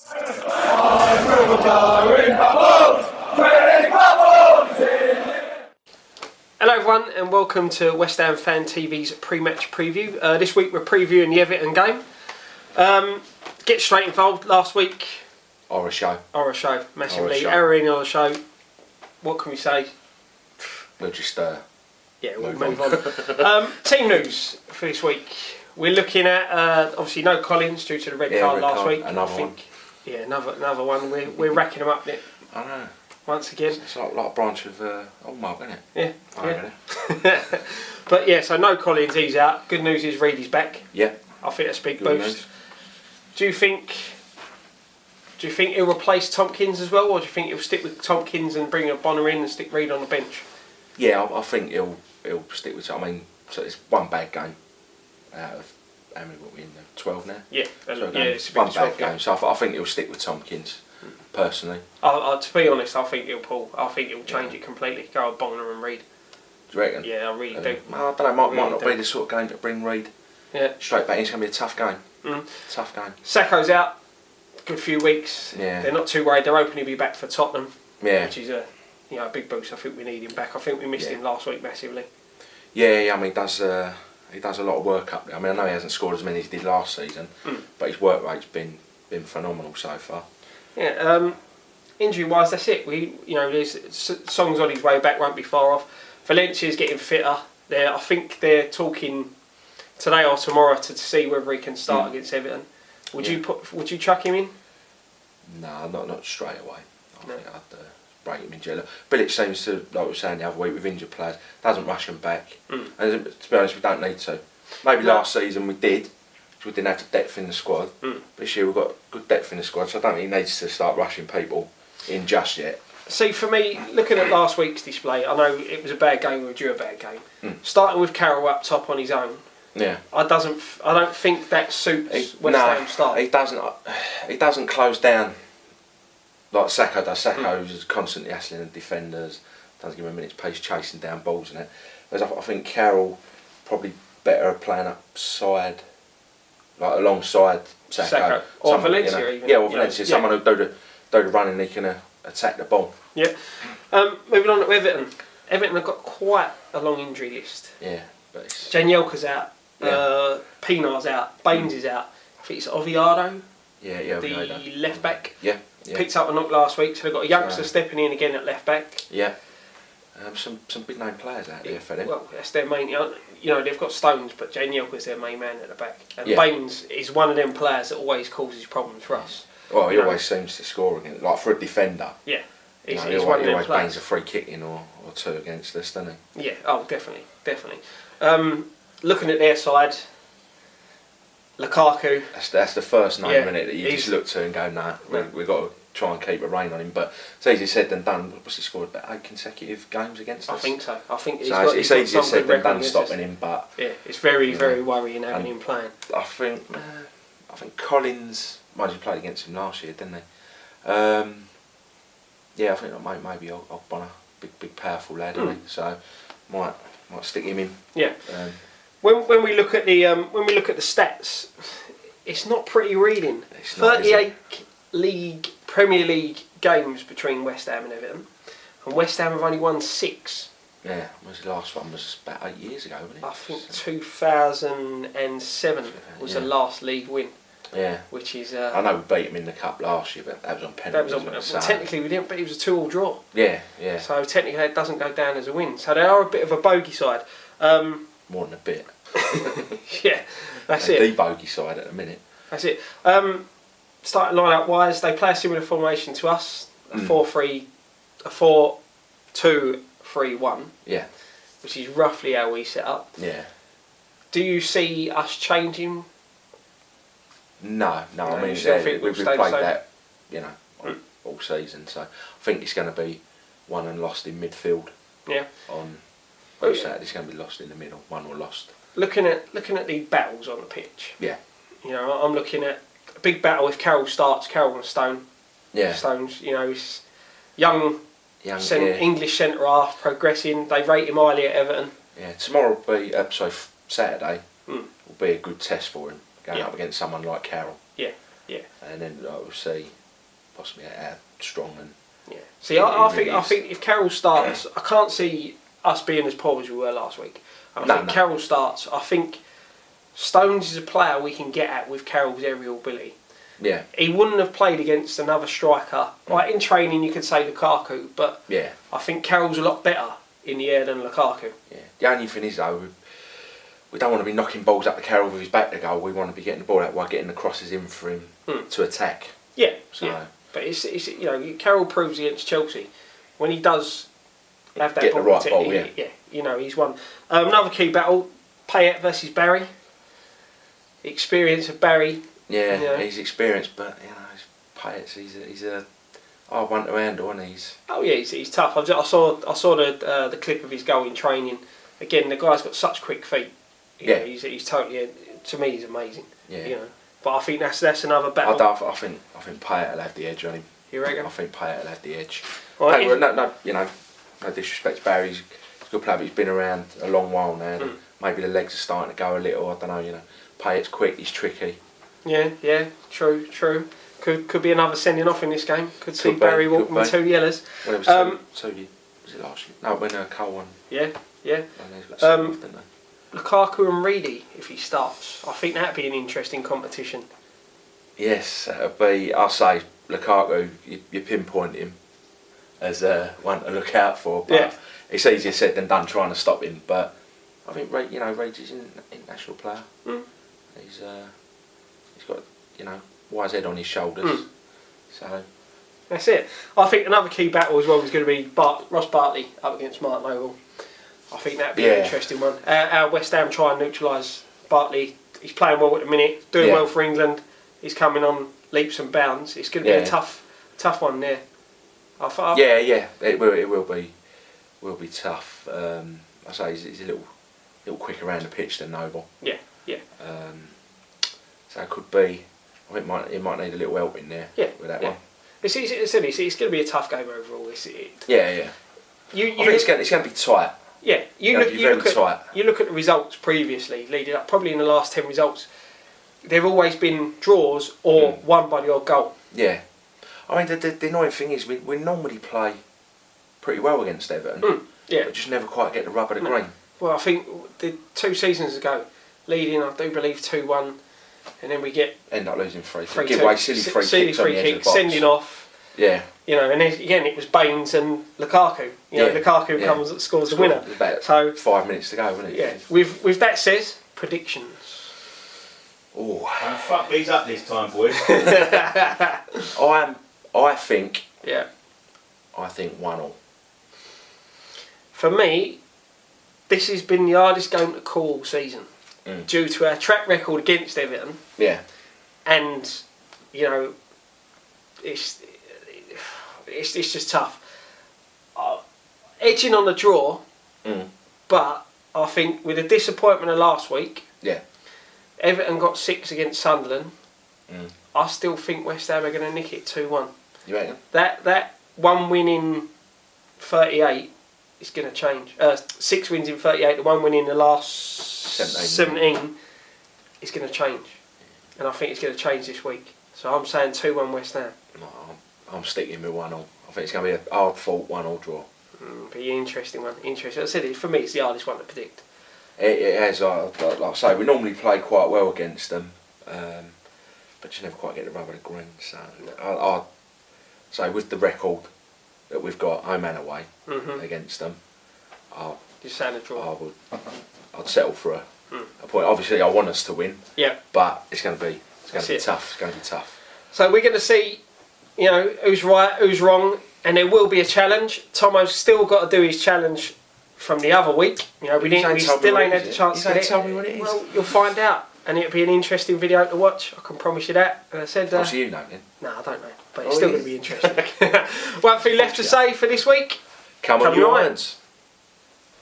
Hello everyone and welcome to West Ham Fan TV's pre-match preview. This week we're previewing the Everton game. Get straight involved. Last week, Horror show, massively. Erroring on the show. What can we say? We'll just we'll move on. Team news for this week. We're looking at obviously no Collins due to the red card last week. Another one. Yeah, another one. We're racking them up. I know. Once again. It's like a branch of Mark, isn't it? Yeah. But yeah, so no Collins, he's out. Good news is Reid is back. Yeah. I think that's a big Good boost. news. Do you think he'll replace Tompkins as well, or do you think he'll stick with Tompkins and bring a Bonner in and stick Reid on the bench? Yeah, I think he'll stick with it. I mean, so it's one bad game out of how many were we in there? 12 now? Yeah, it's one bad game. So I think he'll stick with Tompkins. Personally, to be honest, I think he'll pull. I think he'll change it completely. Go with Bonner and Reid. Do you reckon? Yeah, I really do. I don't know. Might not be the sort of game to bring Reid. Yeah. Straight back. It's going to be a tough game. Tough game. Sacco's out. Good few weeks. Yeah. They're not too worried. They're hoping he'll be back for Tottenham. Yeah. Which is a big boost. I think we need him back. I think we missed him last week massively. Yeah. I mean, he does a lot of work up there. I mean, I know he hasn't scored as many as he did last season, but his work rate's been phenomenal so far. Yeah. Injury wise, that's it. There's Song's on his way back, won't be far off. Valencia's getting fitter. I think they're talking today or tomorrow to see whether he can start against Everton. Would you chuck him in? No, not straight away. I think I'd break him in jail. Bilic seems to, like we were saying the other week with injured players, doesn't rush them back. And to be honest, we don't need to. Maybe last season we did, because we didn't have the depth in the squad. But this year we've got good depth in the squad, so I don't think he needs to start rushing people in just yet. See, for me, looking at last week's display, I know it was a bad game, we drew a bad game. Starting with Carroll up top on his own, I don't think that suits West Ham style. He doesn't close down like Sacco does. Sacco's constantly hassling the defenders, doesn't give him a minute's pace chasing down balls and that. Whereas I think Carroll probably better playing upside, like alongside Sacco. Or Valencia even. Yeah, or Valencia, someone who'll do the running, he can attack the ball. Yeah. Moving on to Everton. Everton have got quite a long injury list. Yeah, but it's... Janielka's out. Pinar's out. Baines is out. I think it's Oviedo. Yeah, the left back. Yeah. Picked up a knock last week, so they've got a youngster stepping in again at left back. Yeah. Some big name players out there for them. Well, that's their main. They've got Stones, but Janielka's their main man at the back. And Baines is one of them players that always causes problems for us. Well, he always seems to score against, like for a defender. Yeah, he always bangs a free kick in or two against us, doesn't he? Yeah, definitely. Looking at their side, Lukaku. That's the first name in it that you just look to and go, nah, we've got to try and keep a rein on him. But it's easier said than done. What's he scored? About 8 consecutive games against us? I think so. I think it's easier said than done stopping him, but yeah, it's very worrying having him playing. I think Collins. Mind you, played against him last year, didn't they? I think maybe Ogbonna, big powerful lad, isn't he? So might stick him in. Yeah. When we look at the stats, it's not pretty reading. 38 Premier League games between West Ham and Everton, and West Ham have only won 6. Yeah, the last one was about 8 years ago, wasn't it? I think 2007 was the last league win. Yeah, which is. I know we beat him in the cup last year, but that was on penalties. Technically, we didn't, but it was a 2-2 draw. Yeah. So technically, it doesn't go down as a win. So they are a bit of a bogey side. More than a bit. Yeah, that's it. The bogey side at the minute. That's it. Starting line-up wise, they play a similar formation to us. A 4-2-3-1. Yeah. Which is roughly how we set up. Yeah. Do you see us changing? No. I mean, we've played that, all season. So I think it's going to be won and lost in midfield. Yeah. On both Saturdays, it's going to be lost in the middle. Won or lost. Looking at the battles on the pitch. Yeah. I'm looking at a big battle if Carroll starts. Carroll and Stone. Yeah. Stones. He's young yeah. English centre half, progressing. They rate him highly at Everton. Yeah. Tomorrow will be Saturday will be a good test for him. Going up against someone like Carroll. Yeah, Yeah. And then we'll see possibly how strong and. Yeah. See, I think if Carroll starts, I can't see us being as poor as we were last week. And I think Carroll starts. I think Stones is a player we can get at with Carroll's aerial ability. Yeah. He wouldn't have played against another striker. Like in training, you could say Lukaku, but I think Carroll's a lot better in the air than Lukaku. Yeah. The only thing is though, we don't want to be knocking balls up the Carroll with his back to goal. We want to be getting the ball out while getting the crosses in for him to attack. Yeah. So. Yeah. But it's you know, Carroll proves against Chelsea when he does have that get ball, the right ball. Yeah. You know, he's won. Another key battle: Payet versus Barry. The experience of Barry. Yeah, you know. He's experienced, but you know, Payet, he's a hard one to handle, and he's. Oh yeah, he's tough. I saw the clip of his goal in training. Again, the guy's got such quick feet. You know, he's totally, to me, he's amazing. Yeah. You know, but I think that's another battle. I think Payet will have the edge on him. You reckon? I think Payet will have the edge. Well, no, you know, no disrespect to Barry, he's a good player, but he's been around a long while now. And maybe the legs are starting to go a little. I don't know. You know, Payet's quick, he's tricky. Yeah, true. Could be another sending off in this game. Could see Barry walking with 2 yellows. Well, it was was it last year? No, when Cole won. Yeah. Lukaku and Reedy, if he starts, I think that'd be an interesting competition. Yes, that'll be. I'll say Lukaku. You pinpoint him as one to look out for, but it's easier said than done trying to stop him. But I think Reedy's an international player. He's got wise head on his shoulders. So that's it. I think another key battle as well is going to be Ross Bartley up against Mark Noble. I think that'd be an interesting one. Our West Ham try and neutralise Bartley. He's playing well at the minute, doing well for England. He's coming on leaps and bounds. It's going to be a tough one there. It will be tough. I say he's a little quicker around the pitch than Noble. Yeah. So it could be. I think it might need a little help in there with that one. It's going to be a tough game overall. I think it's going to be tight. Yeah, you look at the results previously, leading up. Probably in the last 10 results, they've always been draws or won by the odd goal. Yeah, I mean the annoying thing is we normally play pretty well against Everton. But just never quite get the rub of the green. Well, I think 2 seasons ago, leading I do believe 2-1, and then we end up losing 3-2. Give away silly free kicks, sending off. Yeah. You know, and again it was Baines and Lukaku. Lukaku comes and scores the winner. About 5 minutes to go, wasn't it? Yeah. With that said, predictions. Oh, fuck these up this time, boys. I think. Yeah. I think 1-1. For me, this has been the hardest game to call all season due to our track record against Everton. Yeah. And it's just tough. Edging on the draw, but I think with the disappointment of last week, Everton got 6 against Sunderland. I still think West Ham are going to nick it 2-1. You reckon? That 1 win in 38 is going to change. 6 wins in 38, the 1 win in the last 17 is going to change, and I think it's going to change this week. So I'm saying 2-1 West Ham. No, I'm sticking with 1-1. I think it's going to be a hard-fought 1-1 draw. Be an interesting one. Interesting. I said for me, it's the hardest one to predict. It has. Like I say, we normally play quite well against them, but you never quite get the rub of the green. So I'd say with the record that we've got home and away against them, just saying a draw. I'd settle for a point. Obviously, I want us to win. Yeah. But it's going to be tough. It's going to be tough. So we're going to see, who's right, who's wrong, and there will be a challenge. Tomo's still got to do his challenge from the other week. We still ain't had the chance to get it. Tell me what it is. Well, you'll find out, and it'll be an interesting video to watch. I can promise you that. And I said, so you know then? No, I don't know, but it's still going to be interesting. One thing left to say for this week. Come on, you irons.